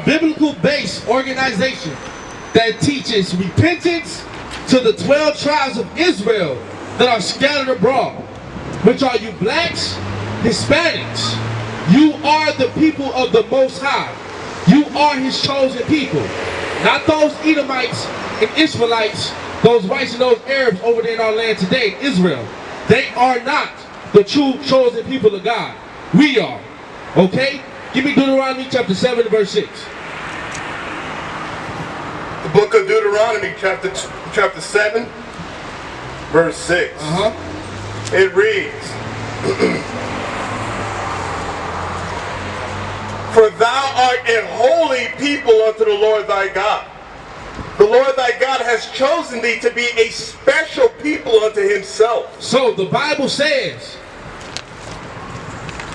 biblical-based organization that teaches repentance to the 12 tribes of Israel that are scattered abroad, which are you blacks, Hispanics. You are the people of the Most High. You are his chosen people. Not those Edomites and Israelites, those whites and those Arabs over there in our land today, Israel. They are not the true chosen people of God. We are. Okay? Give me Deuteronomy chapter 7 verse 6. The book of Deuteronomy chapter 7 verse 6. It reads, For thou art a holy people unto the Lord thy God. The Lord thy God has chosen thee to be a special people unto himself. So the Bible says,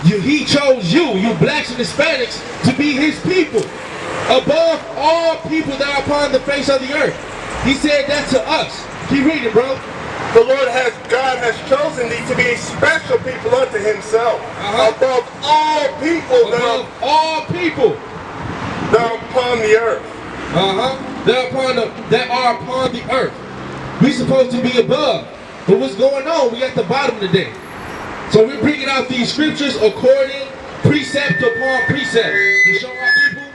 he chose you blacks and Hispanics, to be his people, above all people that are upon the face of the earth. He said that to us. Keep reading, bro. The God has chosen thee to be a special people unto himself, above all people that are upon the earth. That are upon the earth. We're supposed to be above. But what's going on? We at the bottom today. So we're bringing out these scriptures according, precept upon precept, to show our people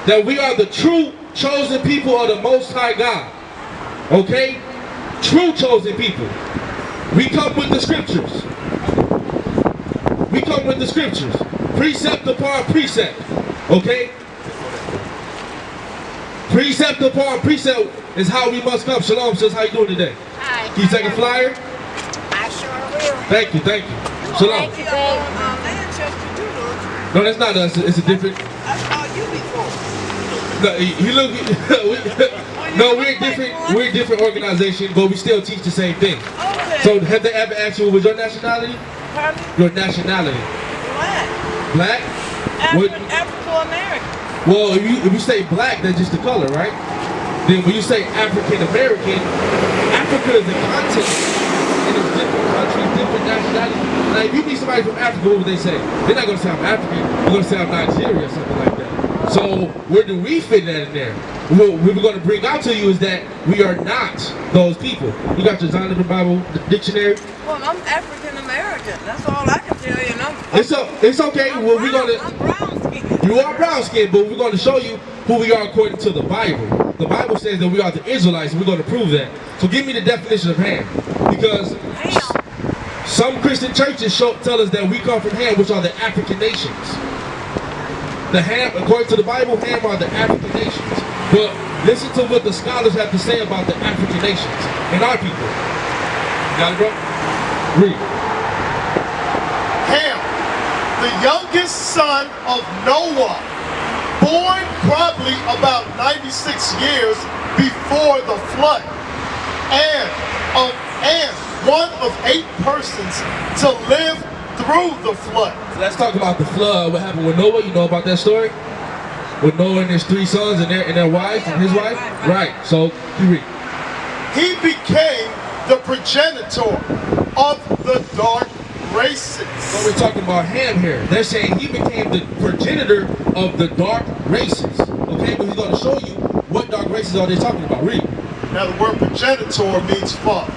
that we are the true chosen people of the Most High God. Okay? True chosen people. We come with the scriptures. We come with the scriptures. Precept upon precept. Okay? Precept upon precept is how we must come. Shalom, sis. How you doing today? Hi. Can you take a flyer? I sure will. Thank you. Shalom. Thank you, Manchester Doodles. No, that's not us. It's a different. I saw you before. No, he look. No, we're different. We're a different organization, but we still teach the same thing. Okay. So, have they ever asked you what was your nationality? Pardon? Your nationality. Black. Black? Afro-American. Well, if you say black, that's just the color, right? Then when you say African American, Africa is a continent, and it's different countries, different nationalities. Like if you meet somebody from Africa, what would they say? They're not gonna say I'm African. They're gonna say I'm Nigeria or something like that. So where do we fit that in there? What we're going to bring out to you is that we are not those people. You got your Zondervan Bible dictionary? Well, I'm African American. That's all I can tell you. It's okay. I'm well, brown, we're gonna. I'm brown skinned. You are brown skinned, but we're going to show you who we are according to the Bible. The Bible says that we are the Israelites, and we're going to prove that. So give me the definition of Ham, because some Christian churches tell us that we come from Ham, which are the African nations. The Ham, according to the Bible, Ham are the African nations. But listen to what the scholars have to say about the African nations and our people. You got it, bro? Read. Ham, the youngest son of Noah, born probably about 96 years before the flood, and one of 8 persons to live through the flood. So let's talk about the flood. What happened with Noah? You know about that story? With Noah and his 3 sons and their wives and his wife? Right. So, you read. He became the progenitor of the dark races. So we're talking about Ham here. They're saying he became the progenitor of the dark races. Okay, but he's going to show you what dark races are they talking about. Read. Now the word progenitor means father.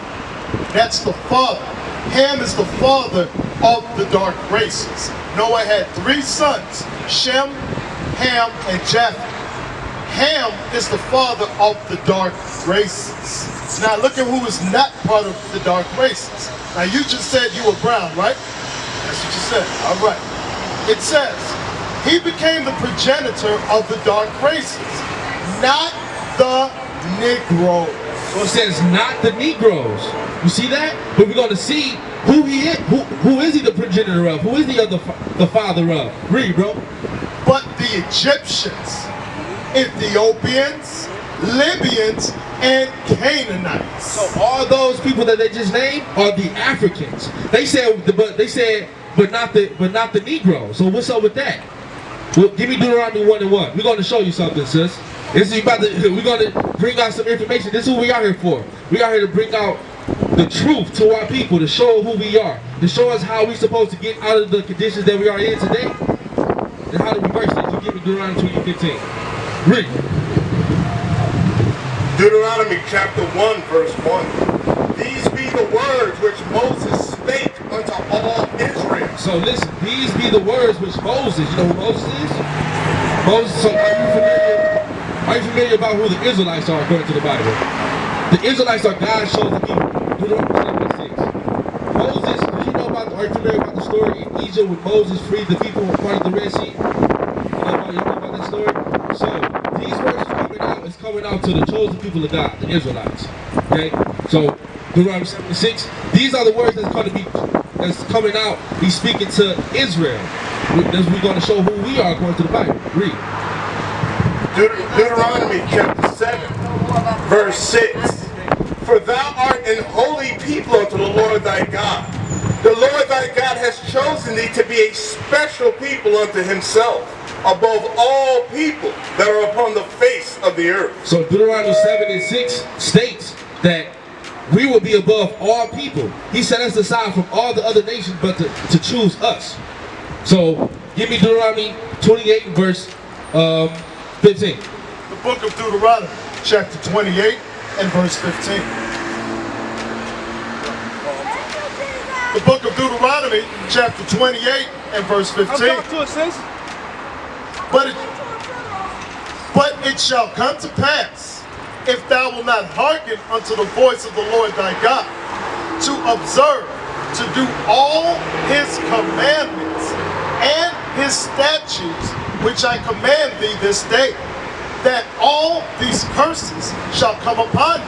That's the father. Ham is the father of the dark races. Noah had 3 sons, Shem, Ham, and Japheth. Ham is the father of the dark races. Now look at who is not part of the dark races. Now you just said you were brown, right? That's what you said. All right. It says, he became the progenitor of the dark races, not the Negroes. So it says not the Negroes. You see that? But we're going to see who he is. Who is he the progenitor of? Who is he the father of? Read, bro. But the Egyptians, Ethiopians, Libyans, and Canaanites. So all those people that they just named are the Africans. They said, but not the Negroes. So what's up with that? Well, give me Deuteronomy 1:1. We're going to show you something, sis. We're going to bring out some information. This is what we are here for. We are here to bring out the truth to our people, to show who we are, to show us how we're supposed to get out of the conditions that we are in today, and how to reverse it. You give me Deuteronomy 20:15. Read. Deuteronomy chapter 1, verse 1. These be the words which Moses spake unto all Israel. So listen, these be the words which Moses, you know who Moses is? Moses, so are you familiar about who the Israelites are according to the Bible? The Israelites are God's chosen people. Deuteronomy 7:6. Moses, do you know about, are you familiar about the story in Egypt when Moses freed the people in part of the Red Sea? You know about that story? So, these words is coming out to the chosen people of God, the Israelites. Okay? So, Deuteronomy 7:6, these are the words that's coming out. He's speaking to Israel. We're going to show who we are according to the Bible. Read. Deuteronomy chapter 7, verse 6. For thou art an holy people unto the Lord thy God. The Lord thy God has chosen thee to be a special people unto himself, above all people that are upon the face of the earth. So Deuteronomy 7:6 states that we will be above all people. He set us aside from all the other nations, but to choose us. So give me Deuteronomy 28 verse 15. The book of Deuteronomy, chapter 28 and verse 15. The book of Deuteronomy, chapter 28 and verse 15. But it shall come to pass, if thou wilt not hearken unto the voice of the Lord thy God, to observe, to do all his commandments and his statutes, which I command thee this day, that all these curses shall come upon thee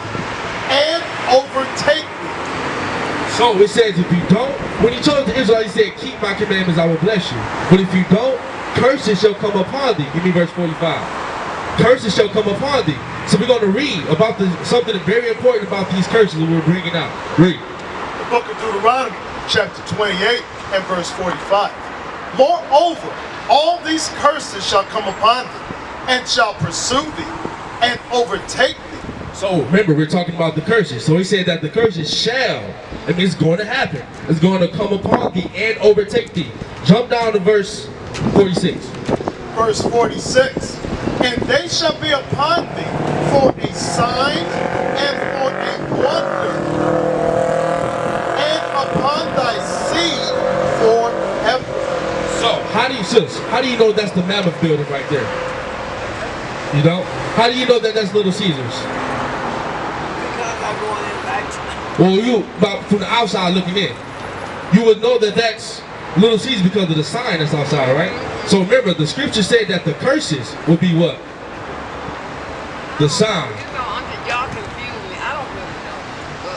and overtake thee. So it says if you don't, when he told the Israelites, he said, keep my commandments, I will bless you. But if you don't, curses shall come upon thee. Give me verse 45. Curses shall come upon thee. So we're going to read about something very important about these curses that we're bringing out. Read. The book of Deuteronomy, chapter 28 and verse 45. Moreover, all these curses shall come upon thee, and shall pursue thee, and overtake thee. So remember, we're talking about the curses. So he said that the curses shall, I mean, it's going to happen. It's going to come upon thee and overtake thee. Jump down to verse 46. Verse 46. And they shall be upon thee for a sign and for a wonder, and upon thy seed forever. So how do you know that's the Mammoth building right there? You know? How do you know that that's Little Caesars? Because I'm going in back. Well, from the outside looking in, you would know that that's Little Caesars because of the sign that's outside, right? So remember, the scripture said that the curses will be what? The sign. Y'all confuse me. I don't really know. But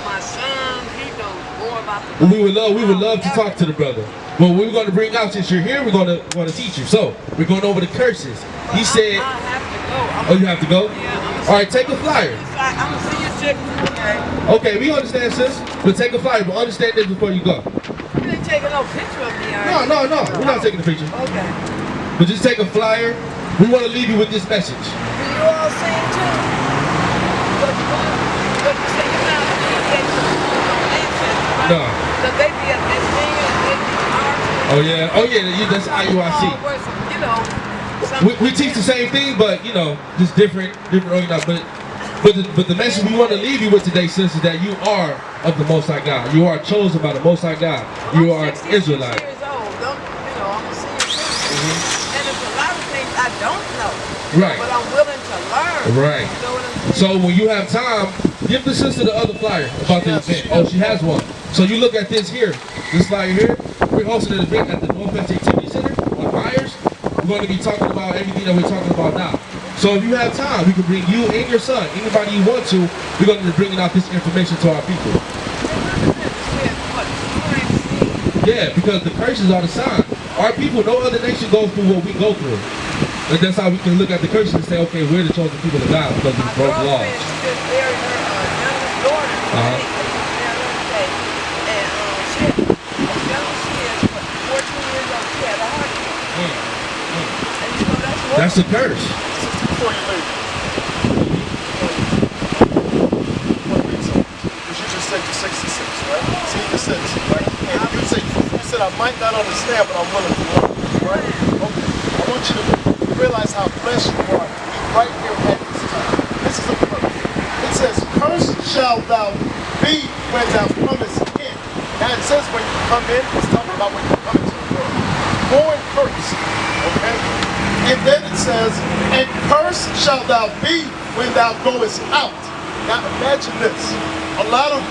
my son, he knows more about the. We would love to talk to the brother. But we're going to bring out, since you're here, we're going to teach you. So we're going over the curses. He said. I have to go. Oh, you have to go? Yeah. All right, take a flyer. I'm gonna see you chick. Okay. Okay, we understand, sis. But take a flyer. But understand this before you go. You ain't taking no picture of me, are you? No. We're not taking a picture. Okay. But just take a flyer. We want to leave you with this message. Do you all sing too? But you say you're not right? No. The baby at this thing and baby art. Oh yeah, that's IUIC. We teach the same thing, but just different organized. But the message we want to leave you with today, sis, is that you are of the Most High God. You are chosen by the Most High God. You are an Israelite. I'm 66 years old. I'm a senior citizen. And there's a lot of things I don't know. Right. But I'm willing to learn. Right. You know what I'm saying? So when you have time, give the sister the other flyer about the event. Oh, she has one. So you look at this here, this flyer here. We're hosting an event at the Northwest Activity Center on Myers. We're going to be talking about everything that we're talking about now. So if you have time, we can bring you and your son, anybody you want to. We're going to be bringing out this information to our people. Yeah, because the curses are the sign. Our people, no other nation goes through what we go through. And that's how we can look at the curses and say, okay, we're the chosen people of God because we broke laws. That's a curse. Before you leave, because you just said you're 66, right? See, you just said, right? And you said I might not understand, but I'm willing to learn, right? Okay. I want you to realize how blessed you are to be right here at this time. This is a curse. It says, cursed shalt thou be when thou comest in. Now it says when you come in, it's talking about when you come into the world. Born cursed. Okay? And then it says, and cursed shalt thou be when thou goest out. Now imagine this. A lot of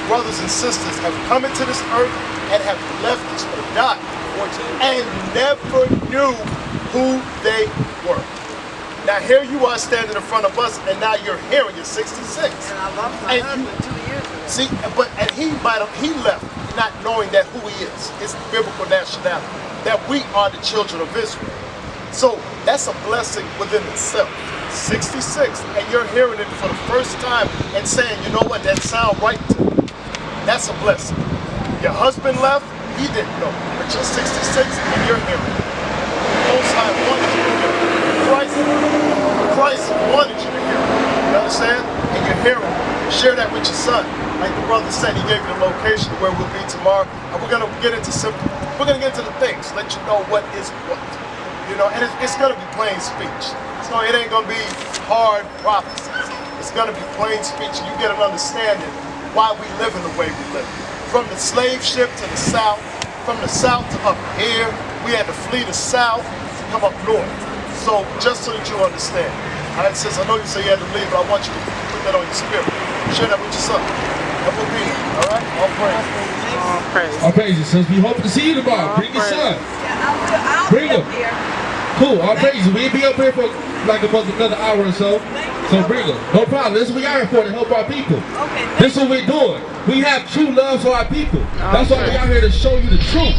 brothers and sisters have come into this earth and have left this earth, died, and never knew who they were. Now here you are standing in front of us, and now you're hearing you're 66. And I lost my And husband 2 years ago. See, and he left not knowing that who he is, his biblical nationality, that we are the children of Israel. So that's a blessing within itself. 66, and you're hearing it for the first time and saying, you know what, that sound right to me. That's a blessing. Your husband left, he didn't know, but you're 66 and you're hearing it. The Most High wanted you to hear it. Christ wanted you to hear it. You understand? And you're hearing it. Share that with your son. Like the brother said, he gave you the location where we'll be tomorrow. And we're gonna get into the things, let you know what is what. You know, and it's gonna be plain speech. So it ain't gonna be hard prophecies. It's gonna be plain speech, and you get an understanding why we live in the way we live. From the slave ship to the south, from the south to up here, we had to flee the south to come up north. So just so that you understand. All right, sis, I know you say you had to leave, but I want you to put that on your spirit. Share that with your son. That will be there, all right? All praise. All praises, since we hope to see you tomorrow. Bring your son. I'll Bring be him. up here. Cool, all praises. We'll be up here for like about another hour or so. So bring them. No problem. This is what we are here for, to help our people. Okay, This is what we're doing. We have true love for our people. That's why we're out here to show you the truth.